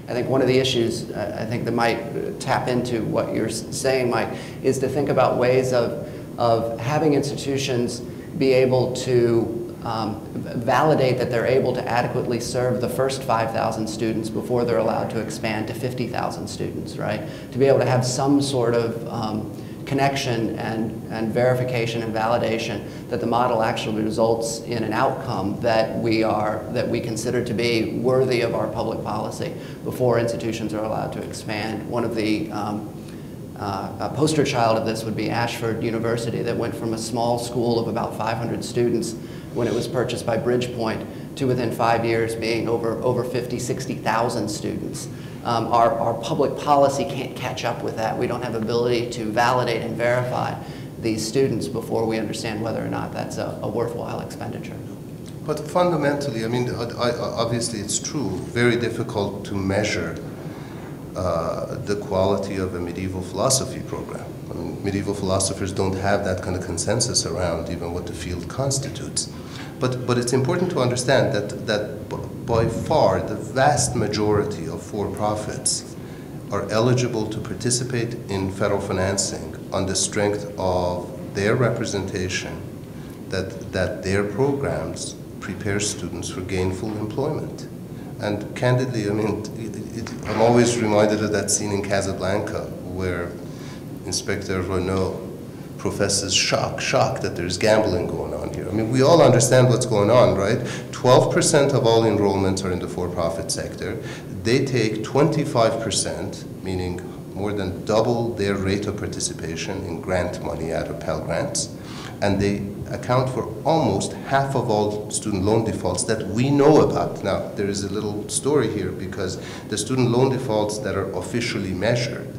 I think one of the issues I think that might tap into what you're saying, Mike, is to think about ways of having institutions be able to validate that they're able to adequately serve the first 5,000 students before they're allowed to expand to 50,000 students, right? To be able to have some sort of connection and verification and validation that the model actually results in an outcome that we consider to be worthy of our public policy before institutions are allowed to expand. One of the a poster child of this would be Ashford University, that went from a small school of about 500 students when it was purchased by Bridgepoint to within 5 years being over 50, 60,000 students. Our public policy can't catch up with that. We don't have ability to validate and verify these students before we understand whether or not that's a worthwhile expenditure. But fundamentally, I mean, obviously it's true, very difficult to measure the quality of a medieval philosophy program. I mean, medieval philosophers don't have that kind of consensus around even what the field constitutes. But it's important to understand that by far the vast majority of for-profits are eligible to participate in federal financing on the strength of their representation that their programs prepare students for gainful employment. And candidly, I mean, I'm always reminded of that scene in Casablanca where Inspector Renault professes shock that there's gambling going on here. I mean, we all understand what's going on, right? 12% of all enrollments are in the for-profit sector. They take 25%, meaning more than double their rate of participation in grant money out of Pell Grants, and they account for almost half of all student loan defaults that we know about. Now, there is a little story here because the student loan defaults that are officially measured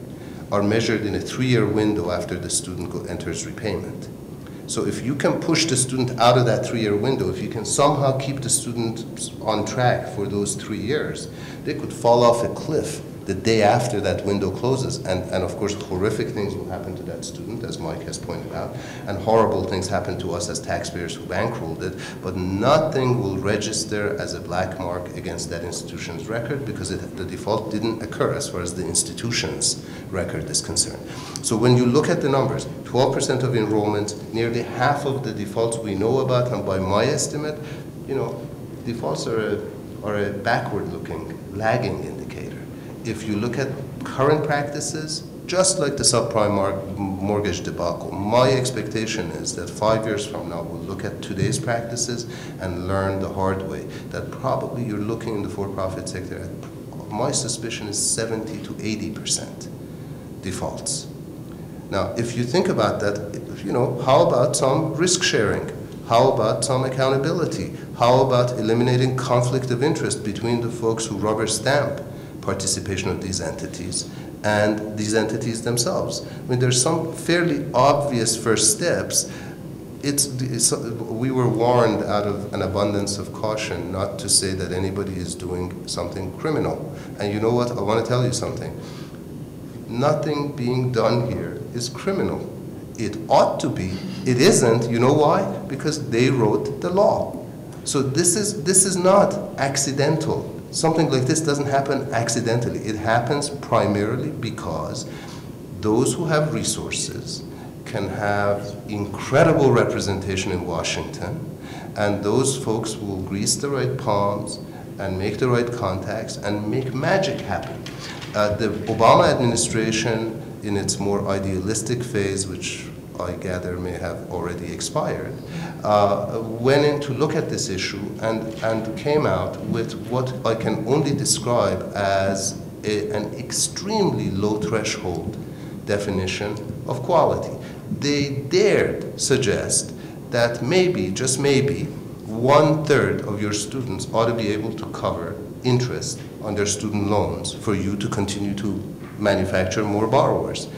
are measured in a 3-year window after the student enters repayment. So if you can push the student out of that 3-year window, if you can somehow keep the student on track for those 3 years, they could fall off a cliff the day after that window closes. And of course, horrific things will happen to that student, as Mike has pointed out, and horrible things happen to us as taxpayers who bankrolled it, but nothing will register as a black mark against that institution's record because the default didn't occur as far as the institution's record is concerned. So when you look at the numbers, 12% of enrollments, nearly half of the defaults we know about, and by my estimate, you know, defaults are a backward-looking, lagging indicator. If you look at current practices, just like the subprime mortgage debacle, my expectation is that 5 years from now, we'll look at today's practices and learn the hard way that probably you're looking in the for-profit sector at, my suspicion is 70 to 80% defaults. Now, if you think about that, you know, how about some risk sharing? How about some accountability? How about eliminating conflict of interest between the folks who rubber stamp participation of these entities and these entities themselves? I mean, there's some fairly obvious first steps. We were warned out of an abundance of caution not to say that anybody is doing something criminal. And you know what? I want to tell you something. Nothing being done here is criminal. It ought to be. It isn't. You know why? Because they wrote the law. So this is not accidental. Something like this doesn't happen accidentally. It happens primarily because those who have resources can have incredible representation in Washington, and those folks will grease the right palms and make the right contacts and make magic happen. The Obama administration, in its more idealistic phase, which I gather may have already expired, went in to look at this issue and came out with what I can only describe as an extremely low threshold definition of quality. They dared suggest that maybe, just maybe, 1/3 of your students ought to be able to cover interest on their student loans for you to continue to manufacture more borrowers.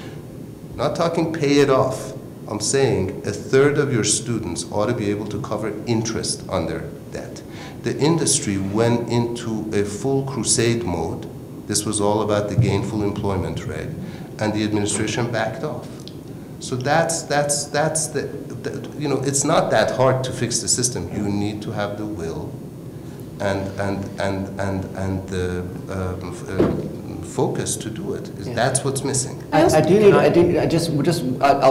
Not talking pay it off. I'm saying 1/3 of your students ought to be able to cover interest on their debt. The industry went into a full crusade mode. This was all about the gainful employment reg, and the administration backed off. So that's the you know, it's not that hard to fix the system. You need to have the will and the focus to do it. Yeah. That's what's missing. I'll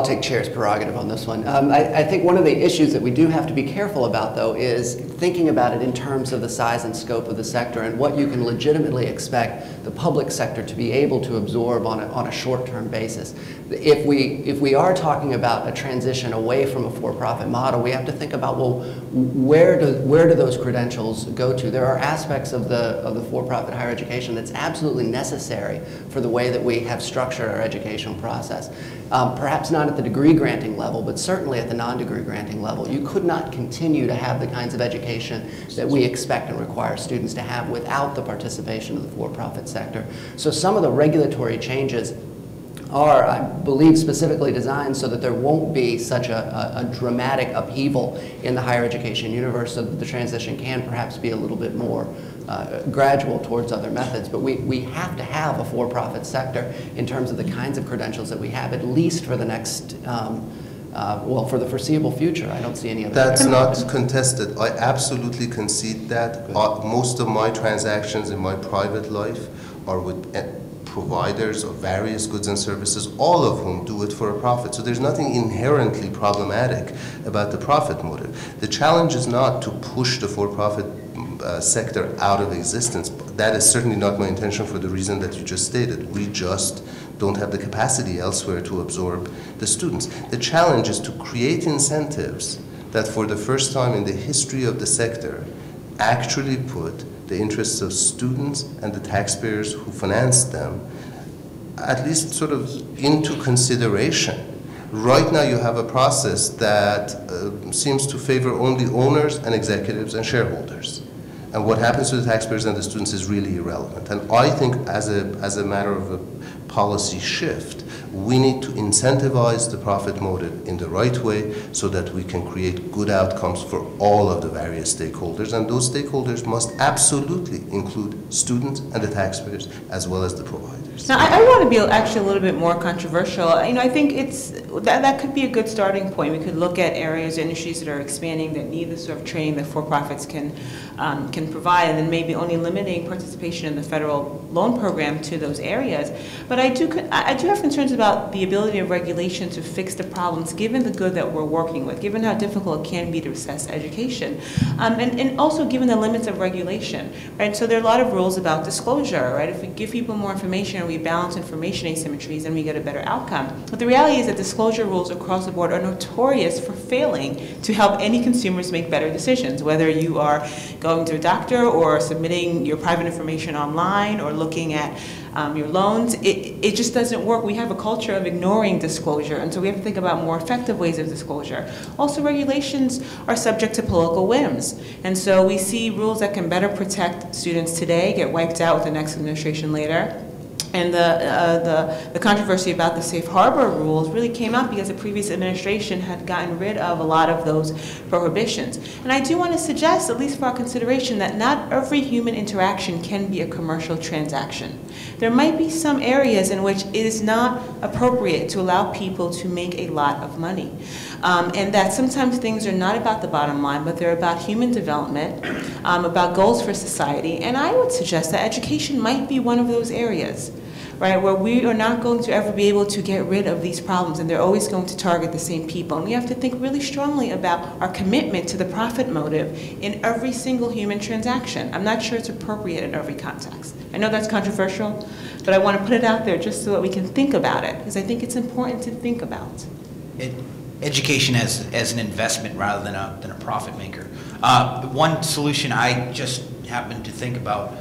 take chair's prerogative on this one. I think one of the issues that we do have to be careful about, though, is thinking about it in terms of the size and scope of the sector and what you can legitimately expect the public sector to be able to absorb on a short-term basis. If we are talking about a transition away from a for-profit model, we have to think about, well, where do those credentials go to? There are aspects of the for-profit higher education that's absolutely necessary for the way that we have structured our educational process. Perhaps not at the degree granting level, but certainly at the non-degree granting level. You could not continue to have the kinds of education that we expect and require students to have without the participation of the for-profit sector. So some of the regulatory changes are, I believe, specifically designed so that there won't be such a dramatic upheaval in the higher education universe, so that the transition can perhaps be a little bit more gradual towards other methods. But we have to have a for-profit sector in terms of the kinds of credentials that we have, at least for the next, well, for the foreseeable future. I don't see any other. That's not contested. I absolutely concede that. Most of my transactions in my private life are with providers of various goods and services, all of whom do it for a profit. So there's nothing inherently problematic about the profit motive. The challenge is not to push the for-profit sector out of existence. That is certainly not my intention for the reason that you just stated. We just don't have the capacity elsewhere to absorb the students. The challenge is to create incentives that for the first time in the history of the sector actually put the interests of students and the taxpayers who finance them at least sort of into consideration. Right now you have a process that seems to favor only owners and executives and shareholders. And what happens to the taxpayers and the students is really irrelevant. And I think as a matter of a policy shift, we need to incentivize the profit motive in the right way so that we can create good outcomes for all of the various stakeholders. And those stakeholders must absolutely include students and the taxpayers as well as the providers. Now, I want to be actually a little bit more controversial. I think that could be a good starting point. We could look at areas, industries that are expanding that need the sort of training that for-profits can provide, and then maybe only limiting participation in the federal loan program to those areas. But I do have concerns about the ability of regulation to fix the problems, given the good that we're working with, given how difficult it can be to assess education, and also given the limits of regulation, right? So there are a lot of rules about disclosure, right? If we give people more information or we balance information asymmetries, then we get a better outcome. But the reality is that disclosure rules across the board are notorious for failing to help any consumers make better decisions, whether you are going to a doctor or submitting your private information online or looking at your loans. It just doesn't work. We have a culture of ignoring disclosure, and so we have to think about more effective ways of disclosure. Also, regulations are subject to political whims, and so we see rules that can better protect students today get wiped out with the next administration later. And the controversy about the safe harbor rules really came up because the previous administration had gotten rid of a lot of those prohibitions. And I do want to suggest, at least for our consideration, that not every human interaction can be a commercial transaction. There might be some areas in which it is not appropriate to allow people to make a lot of money. And that sometimes things are not about the bottom line, but they're about human development, about goals for society. And I would suggest that education might be one of those areas, right, where we are not going to ever be able to get rid of these problems, and they're always going to target the same people. And we have to think really strongly about our commitment to the profit motive in every single human transaction. I'm not sure it's appropriate in every context. I know that's controversial, but I want to put it out there just so that we can think about it, because I think it's important to think about. Education as an investment rather than a profit maker. One solution I just happened to think about,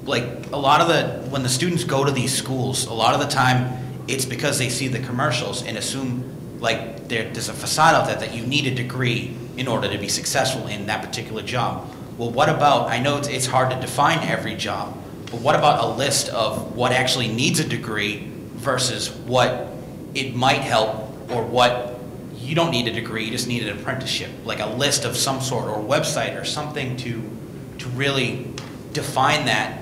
like a lot of when the students go to these schools, a lot of the time it's because they see the commercials and assume like there's a facade out there that you need a degree in order to be successful in that particular job. Well, what about, I know it's hard to define every job, but what about a list of what actually needs a degree versus what it might help, or what you don't need a degree, you just need an apprenticeship, like a list of some sort or a website or something to really define that,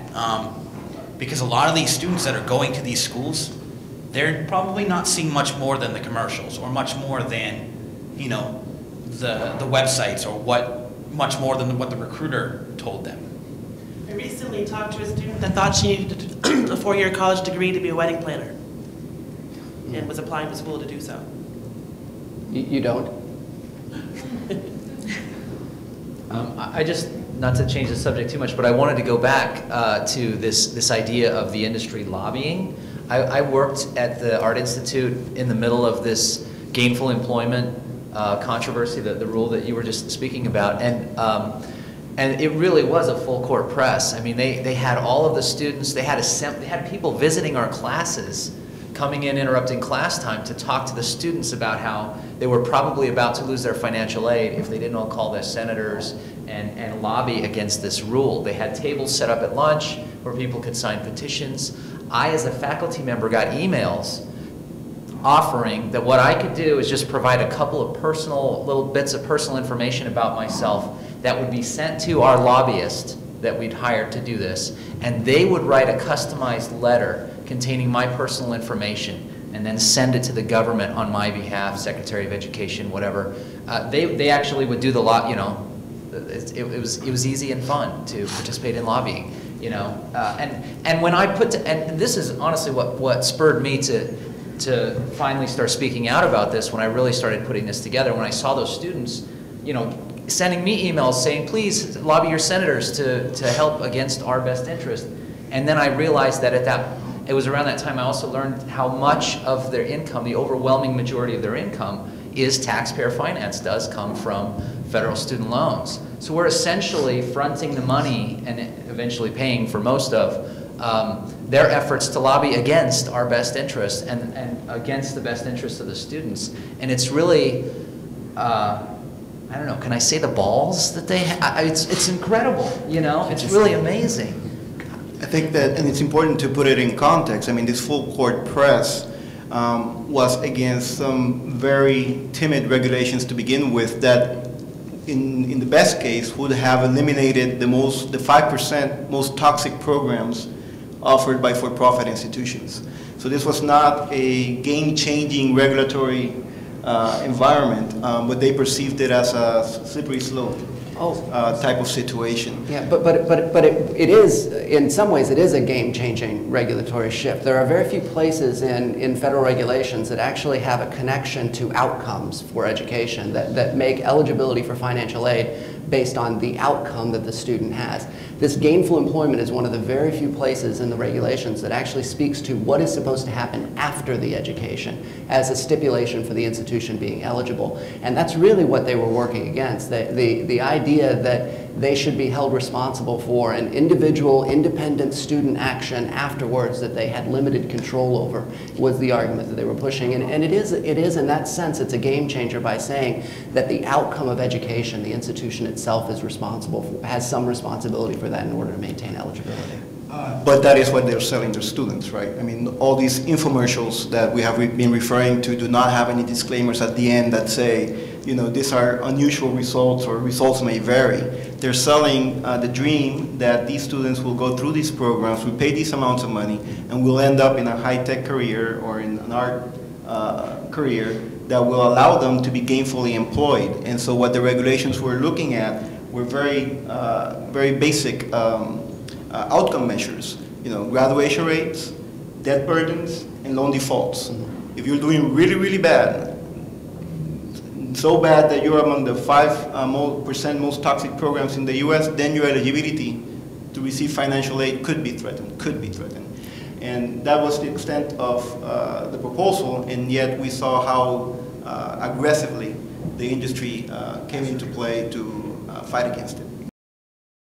because a lot of these students that are going to these schools, they're probably not seeing much more than the commercials or much more than, you know, the websites, or much more than what the recruiter told them. recently talked to a student that thought she needed a 4-year college degree to be a wedding planner and was applying to school to do so. You don't? I just, not to change the subject too much, but I wanted to go back to this idea of the industry lobbying. I worked at the Art Institute in the middle of this gainful employment controversy, the rule that you were just speaking about, and it really was a full court press. I mean, they had all of the students, they had people visiting our classes, coming in, interrupting class time to talk to the students about how they were probably about to lose their financial aid if they didn't all call their senators and lobby against this rule. They had tables set up at lunch where people could sign petitions. I, as a faculty member, got emails offering that what I could do is just provide a couple of little bits of personal information about myself that would be sent to our lobbyist that we'd hired to do this, and they would write a customized letter containing my personal information and then send it to the government on my behalf, Secretary of Education, whatever. They actually would do the it was easy and fun to participate in lobbying, you know. And when I and this is honestly what spurred me to finally start speaking out about this, when I really started putting this together, when I saw those students, you know, sending me emails saying, please lobby your senators to help against our best interest. And then I realized that it was around that time I also learned how much of their income, the overwhelming majority of their income, is taxpayer finance, does come from federal student loans. So we're essentially fronting the money and eventually paying for most of their efforts to lobby against our best interests and against the best interests of the students. And it's really, I don't know, can I say the balls that they have? It's incredible, you know? It's really amazing. I think that, and it's important to put it in context, I mean, this full court press was against some very timid regulations to begin with that in the best case would have eliminated the 5% most toxic programs offered by for-profit institutions. So this was not a game-changing regulatory environment, but they perceived it as a slippery slope type of situation. Yeah, but it is, in some ways, it is a game-changing regulatory shift. There are very few places in federal regulations that actually have a connection to outcomes for education, that make eligibility for financial aid based on the outcome that the student has. This gainful employment is one of the very few places in the regulations that actually speaks to what is supposed to happen after the education as a stipulation for the institution being eligible. And that's really what they were working against, the idea that they should be held responsible for an individual, independent student action afterwards that they had limited control over was the argument that they were pushing. And it is in that sense, it's a game changer by saying that the outcome of education, the institution itself is responsible for, has some responsibility for that in order to maintain eligibility. But that is what they're selling to students, right? I mean, all these infomercials that we have been referring to do not have any disclaimers at the end that say, you know, these are unusual results or results may vary. They're selling the dream that these students will go through these programs, we pay these amounts of money, and we'll end up in a high-tech career or in an art career that will allow them to be gainfully employed. And so what the regulations we're looking at were very basic outcome measures, you know, graduation rates, debt burdens, and loan defaults. Mm-hmm. If you're doing really, really bad, so bad that you're among the 5% most toxic programs in the U.S., then your eligibility to receive financial aid could be threatened, And that was the extent of the proposal, and yet we saw how aggressively the industry came into play to fight against it.